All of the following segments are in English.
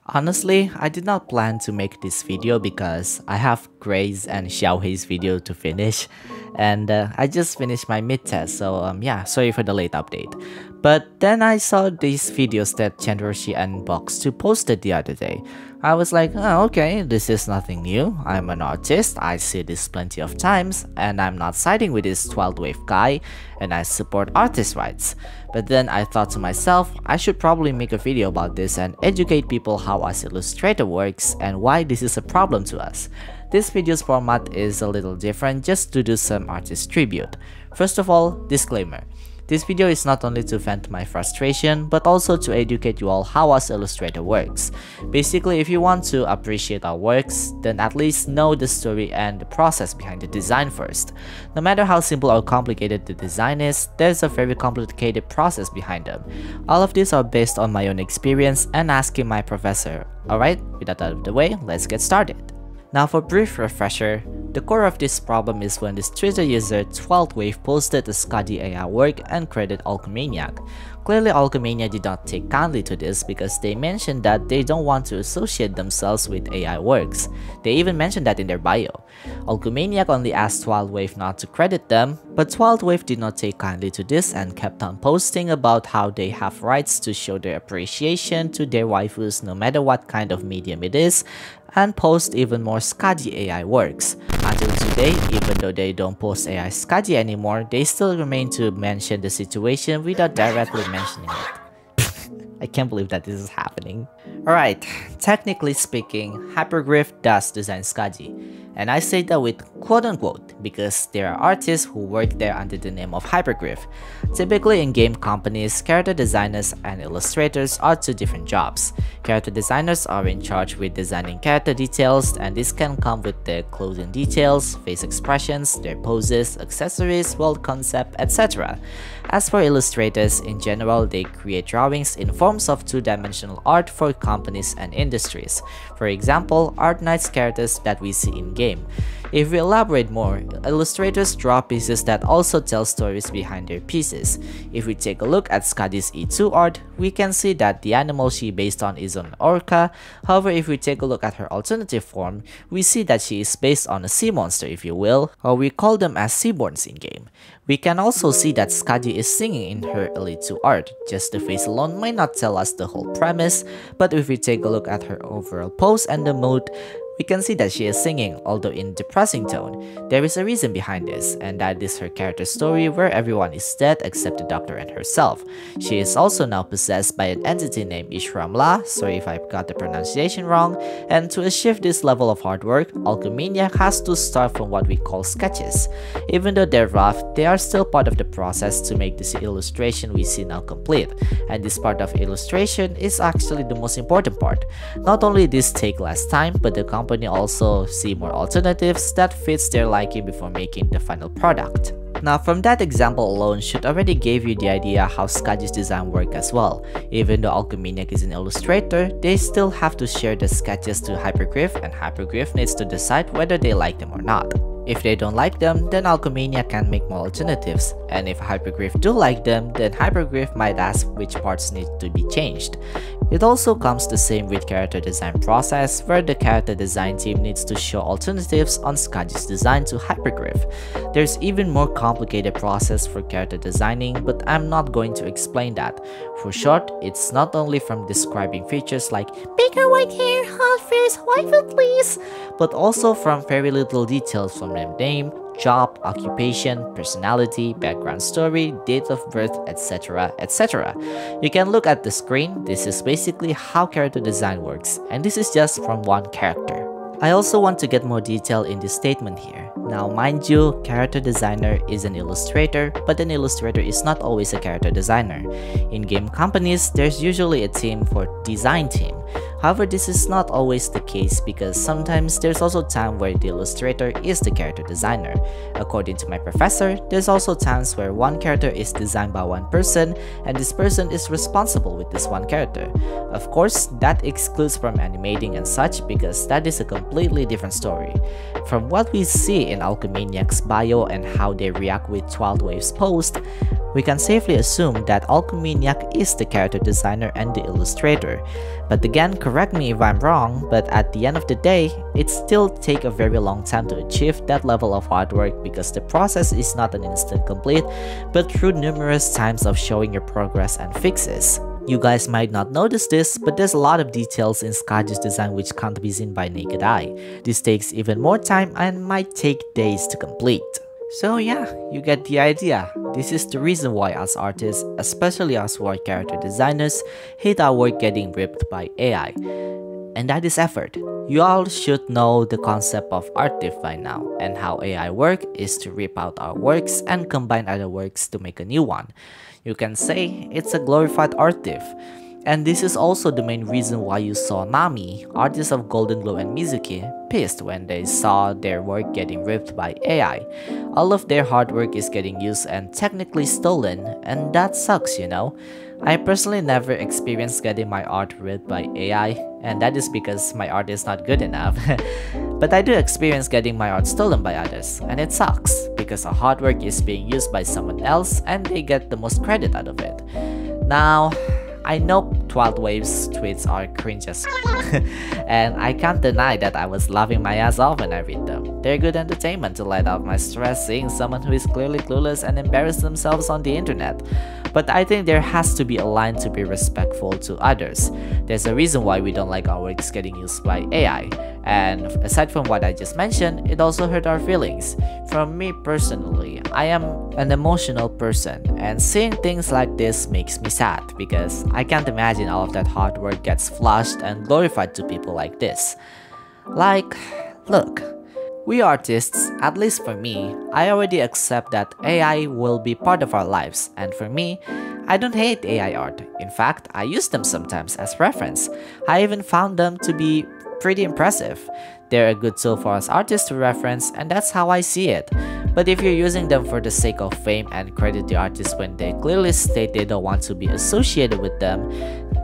Honestly, I did not plan to make this video because I have Gray's and Xiaohui's video to finish, and I just finished my mid-test, so yeah, sorry for the late update. But then I saw these videos that Chandroshi and Box2 posted the other day. I was like, oh, okay, this is nothing new. I'm an artist, I see this plenty of times, and I'm not siding with this TwilledWave guy, and I support artist rights. But then I thought to myself, I should probably make a video about this and educate people how us Illustrator works and why this is a problem to us. This video's format is a little different just to do some artist tribute. First of all, disclaimer. This video is not only to vent my frustration, but also to educate you all how us Illustrator works. Basically, if you want to appreciate our works, then at least know the story and the process behind the design first. No matter how simple or complicated the design is, there's a very complicated process behind them. All of these are based on my own experience and asking my professor. Alright, with that out of the way, let's get started. Now for brief refresher, the core of this problem is when this Twitter user TwilledWave posted a Scuddy AI work and credited Alchemaniac. Clearly Alchemania did not take kindly to this because they mentioned that they don't want to associate themselves with AI works. They even mentioned that in their bio. Alchemaniac only asked TwilledWave not to credit them, but TwilledWave did not take kindly to this and kept on posting about how they have rights to show their appreciation to their waifus no matter what kind of medium it is, and post even more Scuddy AI works. Until today, even though they don't post AI Scuddy anymore, they still remain to mention the situation without directly mentioning it. I can't believe that this is happening. Alright, technically speaking, Hyperglyph does design Scuddy, and I say that with quote-unquote because there are artists who work there under the name of Hyperglyph. Typically in game companies, character designers and illustrators are two different jobs. Character designers are in charge with designing character details, and this can come with their clothing details, face expressions, their poses, accessories, world concept, etc. As for illustrators, in general, they create drawings in forms of two-dimensional art for companies and industries. For example, Art Knight's characters that we see in-game. If we elaborate more, illustrators draw pieces that also tell stories behind their pieces. If we take a look at Scuddy's E2 art, we can see that the animal she based on is an orca. However, if we take a look at her alternative form, we see that she is based on a sea monster, if you will, or we call them as seaborns in-game. We can also see that Scuddy is singing in her Elite 2 art. Just the face alone might not tell us the whole premise, but if we take a look at her overall pose and the mood, we can see that she is singing, although in depressing tone. There is a reason behind this, and that is her character story where everyone is dead except the doctor and herself. She is also now possessed by an entity named Ishramla, sorry if I got the pronunciation wrong, and to achieve this level of hard work, Alchemania has to start from what we call sketches. Even though they're rough, they are still part of the process to make this illustration we see now complete, and this part of illustration is actually the most important part. Not only this take less time, but the company also see more alternatives that fits their liking before making the final product. Now from that example alone should already give you the idea how Scuddy's design work as well. Even though Alchemaniac is an illustrator, they still have to share the sketches to Hyperglyph, and Hyperglyph needs to decide whether they like them or not. If they don't like them, then Alchemania can make more alternatives, and if Hyperglyph do like them, then Hyperglyph might ask which parts need to be changed. It also comes the same with character design process, where the character design team needs to show alternatives on Scuddy's design to Hyperglyph. There's even more complicated process for character designing, but I'm not going to explain that. For short, it's not only from describing features like bigger white hair, hot face, waifu please, but also from very little details from their name, job, occupation, personality, background story, date of birth, etc, etc. You can look at the screen. This is basically how character design works, and this is just from one character. I also want to get more detail in this statement here. Now mind you, character designer is an illustrator, but an illustrator is not always a character designer. In game companies, there's usually a team for design team. However, this is not always the case because sometimes there's also time where the illustrator is the character designer. According to my professor, there's also times where one character is designed by one person and this person is responsible with this one character. Of course, that excludes from animating and such because that is a completely different story. From what we see in Alchemaniac's bio and how they react with TwilledWave's post, we can safely assume that Alchemaniac is the character designer and the illustrator. But again, correct me if I'm wrong, but at the end of the day, it still takes a very long time to achieve that level of hard work because the process is not an instant complete, but through numerous times of showing your progress and fixes. You guys might not notice this, but there's a lot of details in Skaji's design which can't be seen by naked eye. This takes even more time and might take days to complete. So yeah, you get the idea. This is the reason why us artists, especially us who are character designers, hate our work getting ripped by AI. And that is effort. You all should know the concept of art thief by now, and how AI work is to rip out our works and combine other works to make a new one. You can say it's a glorified art thief. And this is also the main reason why you saw Nami, artists of Golden Glow and Mizuki, pissed when they saw their work getting ripped by AI. All of their hard work is getting used and technically stolen, and that sucks, you know. I personally never experienced getting my art ripped by AI, and that is because my art is not good enough. But I do experience getting my art stolen by others, and it sucks, because our hard work is being used by someone else and they get the most credit out of it. Now, I know TwilledWave's tweets are cringe as and I can't deny that I was laughing my ass off when I read them. They're good entertainment to let out my stress seeing someone who is clearly clueless and embarrass themselves on the internet. But I think there has to be a line to be respectful to others. There's a reason why we don't like our works getting used by AI. And aside from what I just mentioned, it also hurt our feelings. From me personally, I am an emotional person, and seeing things like this makes me sad because I can't imagine all of that hard work gets flushed and glorified to people like this. Like, look, we artists, at least for me, I already accept that AI will be part of our lives, and for me, I don't hate AI art. In fact, I use them sometimes as reference. I even found them to be pretty impressive. They're a good tool for us artists to reference, and that's how I see it. But if you're using them for the sake of fame and credit the artist when they clearly state they don't want to be associated with them,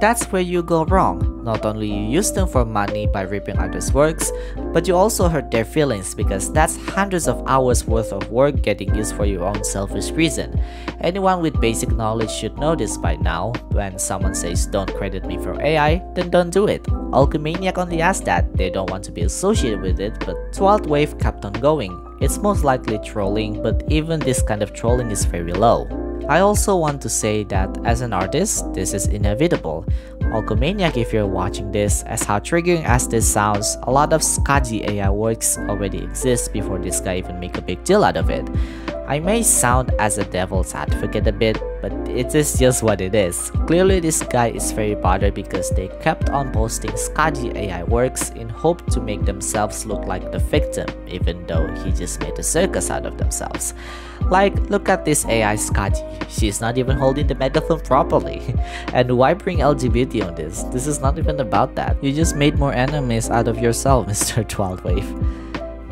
that's where you go wrong. Not only you use them for money by ripping others' works, but you also hurt their feelings because that's hundreds of hours worth of work getting used for your own selfish reason. Anyone with basic knowledge should know this by now. When someone says don't credit me for AI, then don't do it. Alchemaniac only asked that, they don't want to be associated with it, but TwilledWave kept on going. It's most likely trolling, but even this kind of trolling is very low. I also want to say that as an artist, this is inevitable. Alchemaniac, if you're watching this, as how triggering as this sounds, a lot of Skaji AI works already exist before this guy even make a big deal out of it. I may sound as a devil's advocate a bit, but it is just what it is. Clearly this guy is very bothered because they kept on posting Skaji AI works in hope to make themselves look like the victim, even though he just made a circus out of themselves. Like, look at this AI Skaji, she's not even holding the megaphone properly. And why bring LGBT on this? This is not even about that. You just made more enemies out of yourself, Mr. TwilledWave.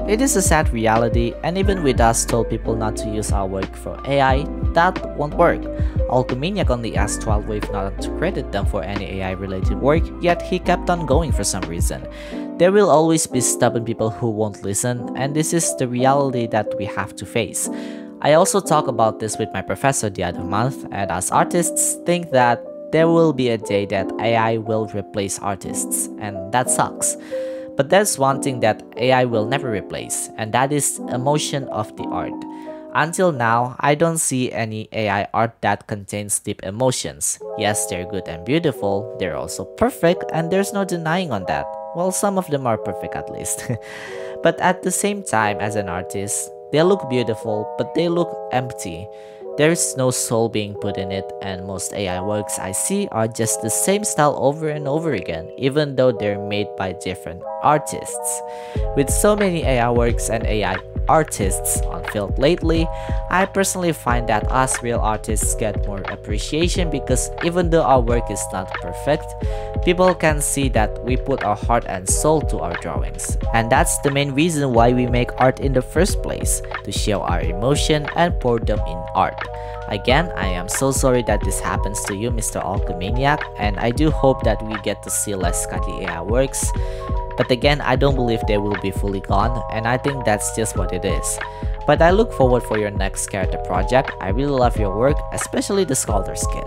It is a sad reality, and even with us told people not to use our work for AI, that won't work. Alchemaniac only asked TwilledWave not to credit them for any AI related work, yet he kept on going for some reason. There will always be stubborn people who won't listen, and this is the reality that we have to face. I also talked about this with my professor the other month, and as artists think that there will be a day that AI will replace artists, and that sucks. But there's one thing that AI will never replace, and that is emotion of the art. Until now, I don't see any AI art that contains deep emotions. Yes, they're good and beautiful, they're also perfect, and there's no denying on that. Well, some of them are perfect at least. But at the same time, as an artist, they look beautiful, but they look empty. There's no soul being put in it, and most AI works I see are just the same style over and over again, even though they're made by different artists. With so many AI works and AI artists on field lately, I personally find that us real artists get more appreciation because even though our work is not perfect, people can see that we put our heart and soul to our drawings. And that's the main reason why we make art in the first place, to show our emotion and pour them in art. Again, I am so sorry that this happens to you, Mr. Alchemaniac, and I do hope that we get to see less Skaji AI works. But again, I don't believe they will be fully gone, and I think that's just what it is. But I look forward for your next character project. I really love your work, especially the Sculptor skin.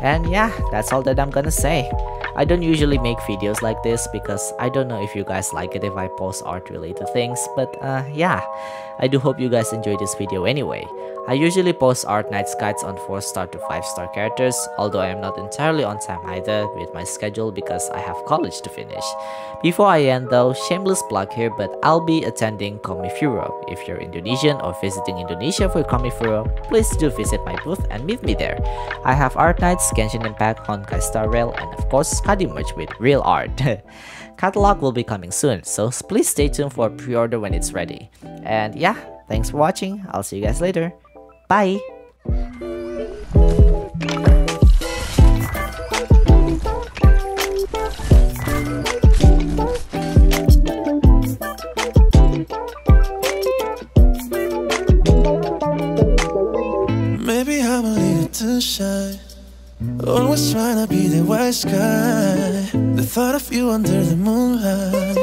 And yeah, that's all that I'm gonna say. I don't usually make videos like this because I don't know if you guys like it if I post art related things, but yeah, I do hope you guys enjoy this video anyway. I usually post art night guides on 4-star to 5-star characters, although I am not entirely on time either with my schedule because I have college to finish. Before I end though, shameless plug here, but I'll be attending Comifuro. If you're Indonesian or visiting Indonesia for Comifuro, please do visit my booth and meet me there. I have art nights, Genshin Impact, Honkai Star Rail, and of course Kadi merch with real art. Catalog will be coming soon, so please stay tuned for pre-order when it's ready. And yeah, thanks for watching. I'll see you guys later. Bye! Maybe I'm a little too shy, always trying to be the wise guy. The thought of you under the moonlight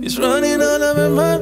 is running all over my